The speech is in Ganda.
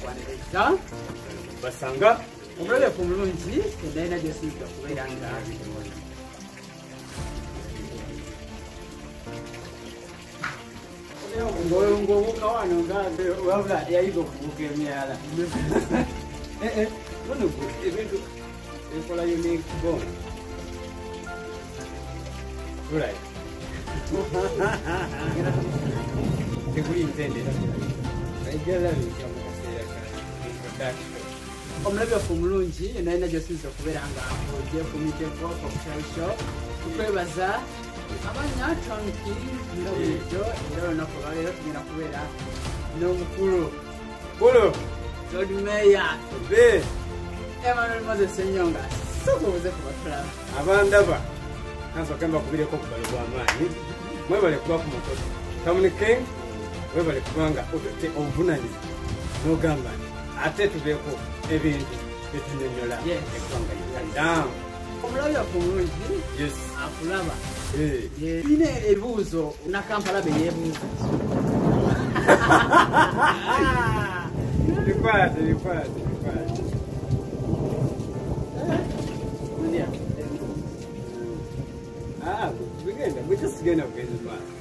kwaniriza basanga omulabe ku mulungi endalina gyesiiga okubeera nga ng'obuuka wano nga wabula yayiga okubuuka emyala nono ebintu ekola unique bone right teguli ntendera omulabe waffe omulungi endalina gyesiiza okubeera nga ojje kumiteko okukyalisho tukwebaza abanya tonki nga bulijjo era olunaku olwaleero tugenda kubeera n'omukulu lord mayor Emmanuel Moses Senyonga sokubuze kubatulaba abandaba nansooke mbakubireko okubalo bw'amaanyi mwebale kuba ku mukozi Communicating webale kubanga otutte obuvunanyizibwa n'ogamba nti ate tubeeko ebintu byetunyonyola eggwanga Uganda. Omulabe waffe omulungi akulaba birina ebibuuzo na Kampala be yeebuuza bikwate bigenda bwekisigenda bugezi maaso